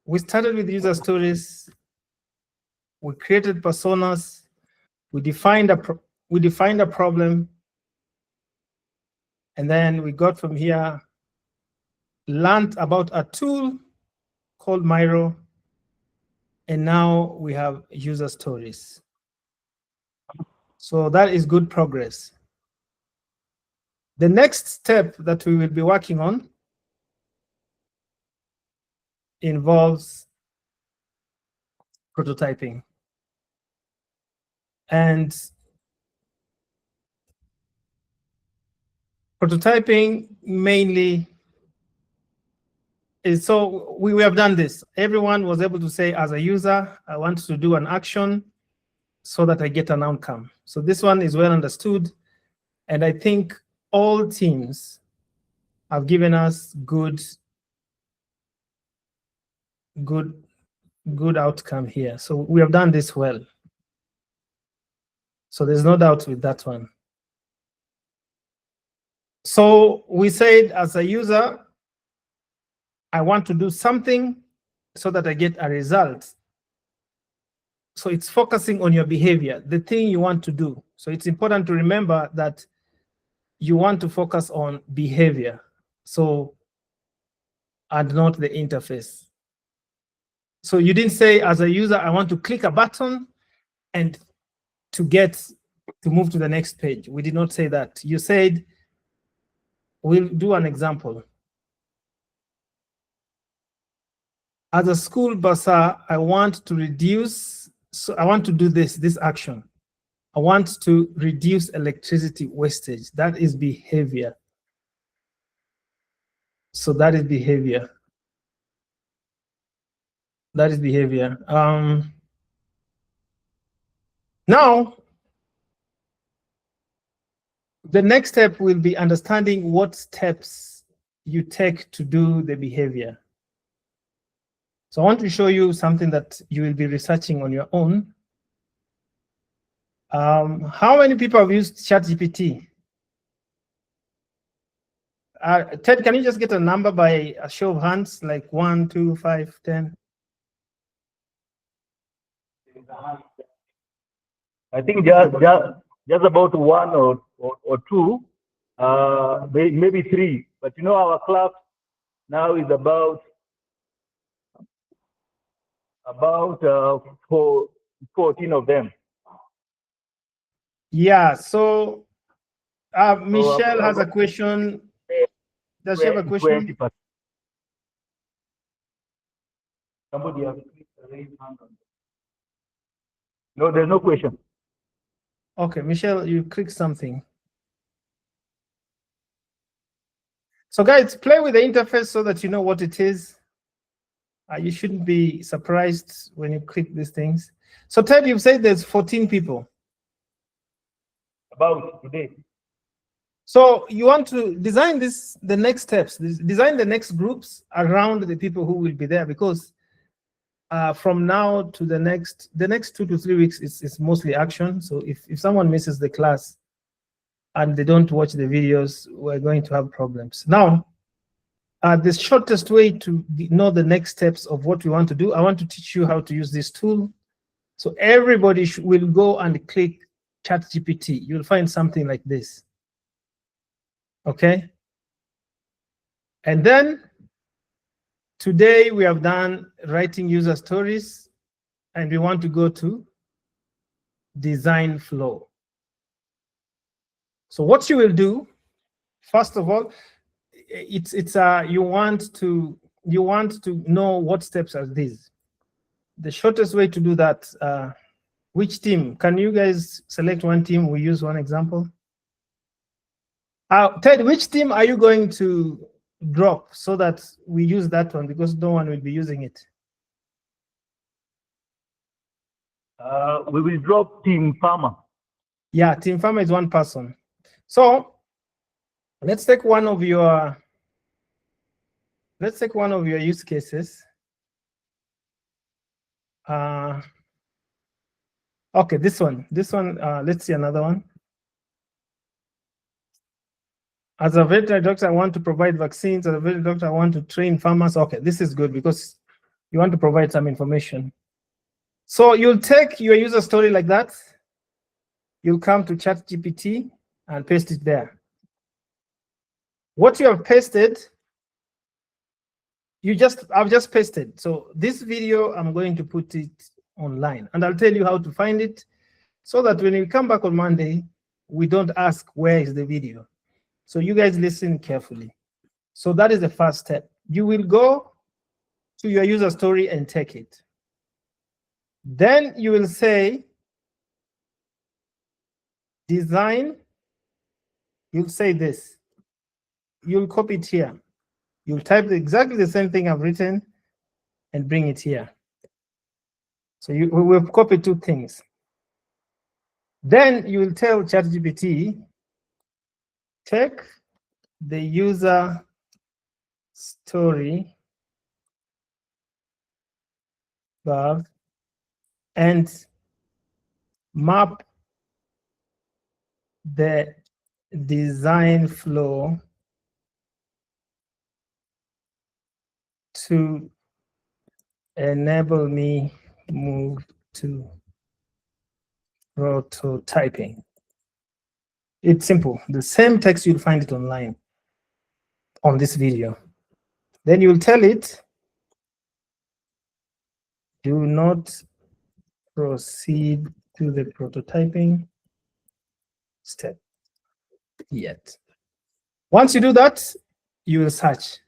we started with user stories. We created personas. We defined a problem, and then we got from here, learned about a tool called Miro, and now we have user stories. So that is good progress. The next step that we will be working on involves prototyping. And prototyping mainly is, so we have done this. Everyone was able to say, as a user, I want to do an action so that I get an outcome. So this one is well understood. And I think all teams have given us good outcome here. So we have done this well. So there's no doubt with that one. So we said, as a user, I want to do something so that I get a result. So it's focusing on your behavior, the thing you want to do. So it's important to remember that you want to focus on behavior, so, and not the interface. So you didn't say, as a user, I want to click a button and to move to the next page. We did not say that. You said, we'll do an example. As a school bursar, I want to reduce, so I want to do this action. I want to reduce electricity wastage. That is behavior. So that is behavior. That is behavior. Now, the next step will be understanding what steps you take to do the behavior. So I want to show you something that you will be researching on your own. How many people have used ChatGPT? Ted, can you just get a number by a show of hands, like 1, 2, 5, 10? I think just about 1 or 2, maybe 3. But you know, our class now is about 14 of them. Yeah. So Michelle has a question. Does she have a question? 20%. Somebody has raised hand. No, there's no question. Okay, Michelle, you click something. So guys, play with the interface so that you know what it is. You shouldn't be surprised when you click these things. So Ted, you've said there's 14 people. About today. So you want to design the next steps, design the next groups around the people who will be there, because from now to the next 2 to 3 weeks, it's mostly action. So if someone misses the class and they don't watch the videos, we're going to have problems. Now, the shortest way to know the next steps of what we want to do, I want to teach you how to use this tool. So everybody will go and click ChatGPT. You'll find something like this. Okay. And then today we have done writing user stories, and we want to go to design flow. So what you will do, first of all, you want to know what steps are these. The shortest way to do that, which team? Can you guys select one team? We use one example. Ted, which team are you going to drop so that we use that one, because no one will be using it? We will drop Team Farmer. Yeah, Team Farmer is one person. So let's take one of your use cases. Okay, this one. Let's see another one. As a veterinary doctor, I want to provide vaccines. As a veterinary doctor, I want to train farmers. Okay, this is good because You want to provide some information. So you'll take your user story like that. You'll come to ChatGPT and paste it there. What you have pasted, I've just pasted. So this video, I'm going to put it online, and I'll tell you how to find it so that when we come back on Monday, we don't ask where is the video. So you guys listen carefully. So that is the first step. You will go to your user story and take it. Then you will say design. You'll say this. You'll copy it here. You'll type exactly the same thing I've written and bring it here. So we've copied two things. Then you will tell ChatGPT, take the user story above and map the design flow to enable me move to prototyping. It's simple. The same text, you'll find it online on this video. Then you'll tell it, do not proceed to the prototyping step yet. Once you do that, you will search.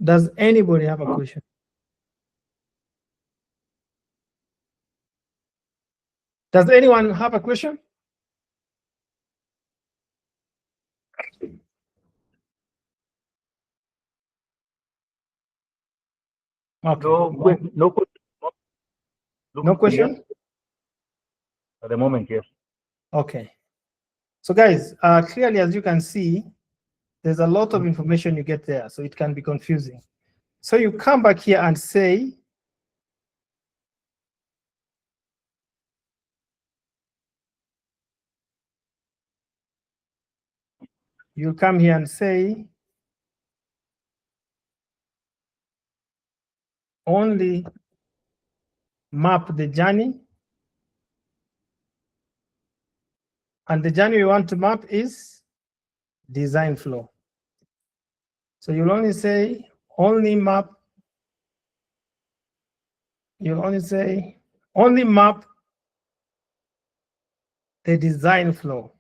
Does anybody have a question? Does anyone have a question? Okay. No question? At the moment, yes. Okay. So guys, clearly, as you can see, there's a lot of information you get there, so it can be confusing. So you come back here and say, you come here and say, only map the journey. And the journey we want to map is design flow. So you'll only say, only map, you'll only say, only map the design flow.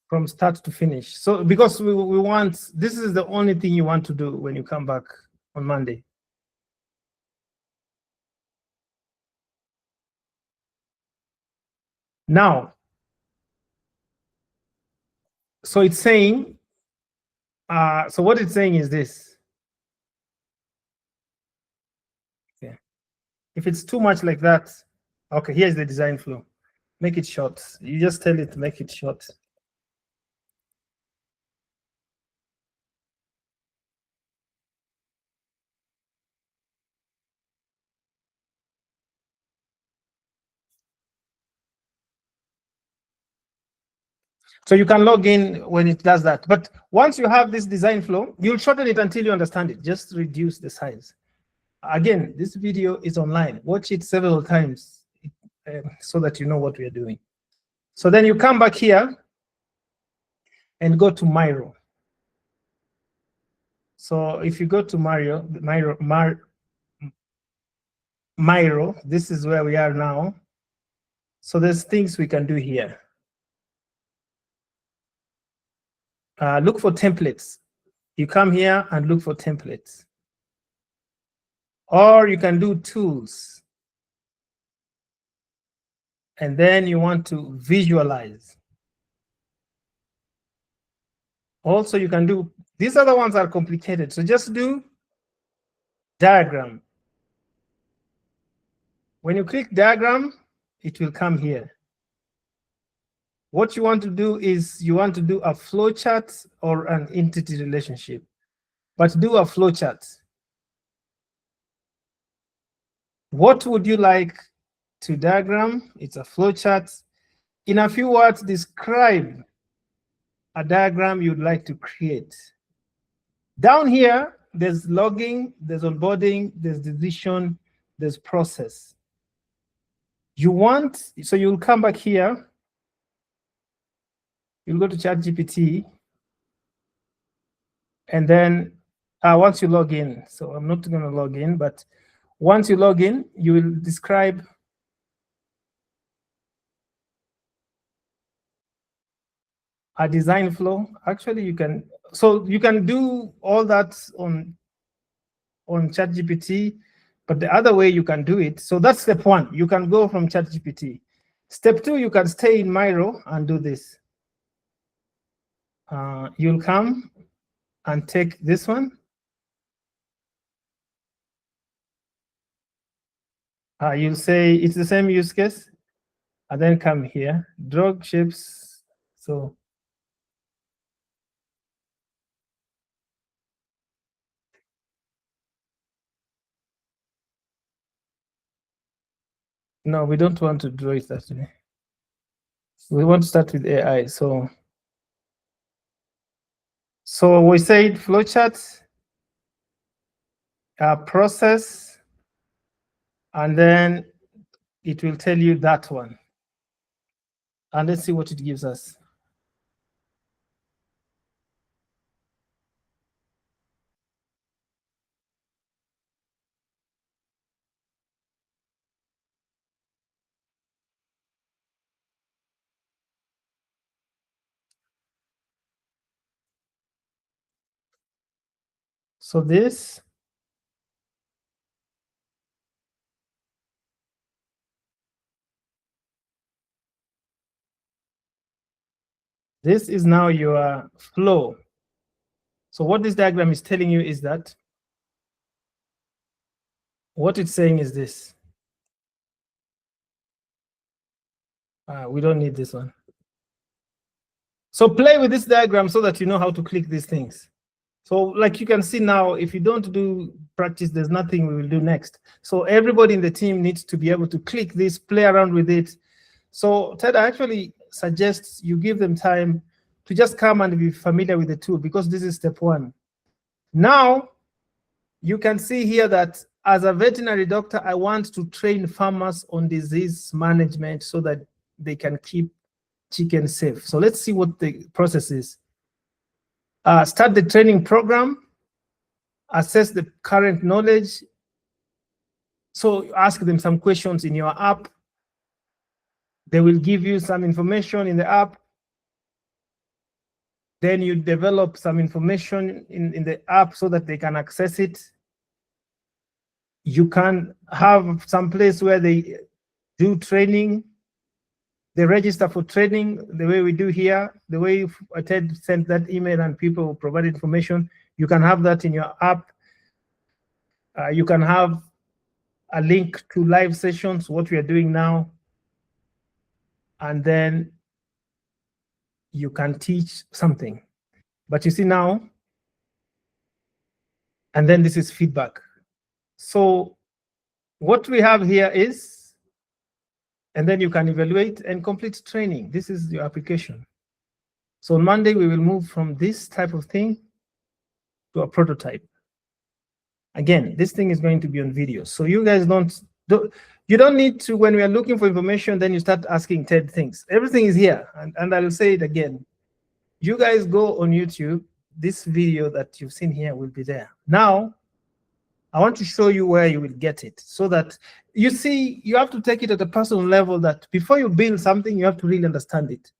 From start to finish. So because we want, this is the only thing you want to do when you come back on Monday. Now, so it's saying, so what it's saying is this. Okay. If it's too much like that, okay, here's the design flow. Make it short. You just tell it to make it short. So you can log in when it does that. But once you have this design flow, you'll shorten it until you understand it. Just reduce the size. Again, this video is online. Watch it several times so that you know what we are doing. So then you come back here and go to Miro. So if you go to Miro, this is where we are now. So there's things we can do here. Look for templates. You come here and look for templates. Or you can do tools. and then you want to visualize. Also, you can do, these other ones are complicated, so just do diagram. When you click diagram, it will come here. What you want to do is you want to do a flow chart or an entity relationship, but do a flow chart. What would you like to diagram? It's a flow chart. In a few words, describe a diagram you'd like to create. Down here, there's logging, there's onboarding, there's decision, there's process. You want, so you'll come back here, you'll go to ChatGPT, and then once you log in, so I'm not going to log in, but once you log in, you will describe a design flow. Actually, you can, so you can do all that on ChatGPT, but the other way you can do it, so that's step one. You can go from ChatGPT. Step two, you can stay in Miro and do this. You'll come and take this one. You'll say it's the same use case, and then come here, drag shapes. So no, we don't want to draw it that way. We want to start with AI. So we said flowchart, process, and then it will tell you that one. And let's see what it gives us. So this is now your flow. So what this diagram is telling you is that what it's saying is this. We don't need this one. So play with this diagram so that you know how to click these things. So like you can see now, if you don't do practice, there's nothing we will do next. So everybody in the team needs to be able to click this, play around with it. So Ted, I actually suggest you give them time to just come and be familiar with the tool, because this is step one. Now, you can see here that as a veterinary doctor, I want to train farmers on disease management so that they can keep chickens safe. So let's see what the process is. Start the training program, assess the current knowledge. So ask them some questions in your app. They will give you some information in the app. Then you develop some information in the app so that they can access it. You can have some place where they do training. They register for training the way we do here, the way Ted sent that email and people provide information. You can have that in your app. You can have a link to live sessions, what we are doing now. And then you can teach something. But you see now, and then this is feedback. So what we have here is, and then you can evaluate and complete training. This is your application. So on Monday, we will move from this type of thing to a prototype. Again, this thing is going to be on video. So you guys you don't need to, when we are looking for information, then you start asking Ted things. Everything is here. And I'll say it again. You guys go on YouTube, this video that you've seen here will be there. Now, I want to show you where you will get it so that you see, you have to take it at a personal level that before you build something, you have to really understand it.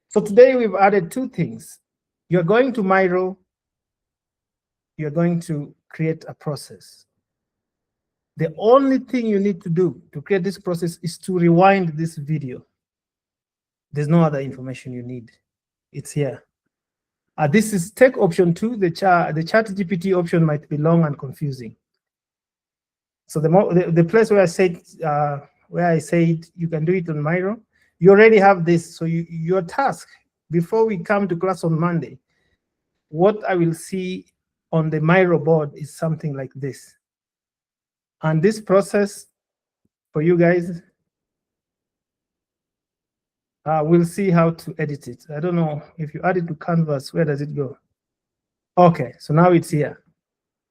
So today we've added two things. You're going to Miro, you're going to create a process. The only thing you need to do to create this process is to rewind this video. There's no other information you need. It's here. This is take option 2. The ChatGPT option might be long and confusing. So the place where I said you can do it on Miro, you already have this. So your task before we come to class on Monday, what I will see on the Miro board is something like this. And this process for you guys, we'll see how to edit it. I don't know if you add it to Canvas, where does it go? Okay, so now it's here.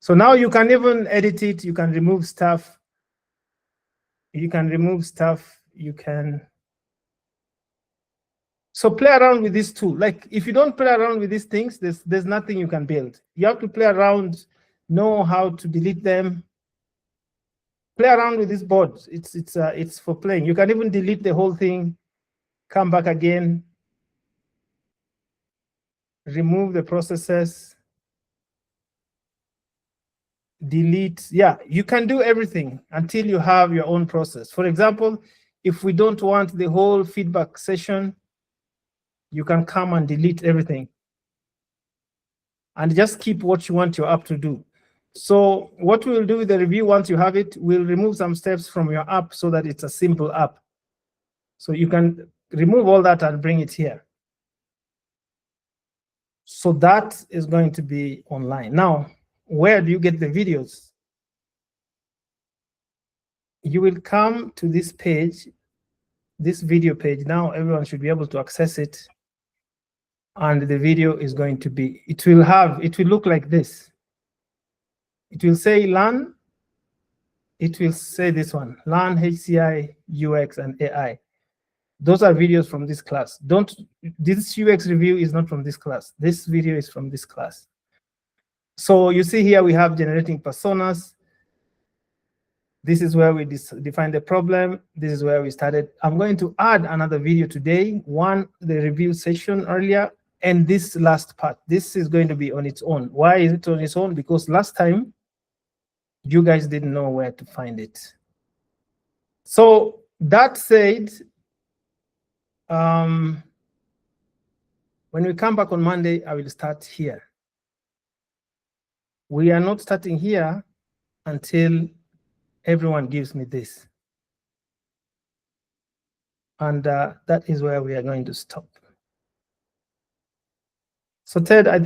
So now you can even edit it. You can remove stuff. You can. So play around with this tool. Like if you don't play around with these things, there's nothing you can build. You have to play around, know how to delete them. Play around with this board. It's for playing. You can even delete the whole thing, come back again, remove the processes, delete. Yeah, you can do everything until you have your own process. For example, if we don't want the whole feedback session, you can come and delete everything and just keep what you want your app to do. So what we'll do with the review, once you have it, we'll remove some steps from your app so that it's a simple app. So you can remove all that and bring it here. So that is going to be online. Now, where do you get the videos? You will come to this page, this video page. Now everyone should be able to access it. And the video is going to be, it will look like this. It will say learn. It will say this one, learn HCI, UX, and AI. Those are videos from this class. This UX review is not from this class. This video is from this class. So you see here we have generating personas. This is where we define the problem. This is where we started. I'm going to add another video today, the review session earlier, and this last part. This is going to be on its own. Why is it on its own? Because last time, you guys didn't know where to find it. So that said, when we come back on Monday, I will start here. We are not starting here until everyone gives me this. And that is where we are going to stop. So Ted,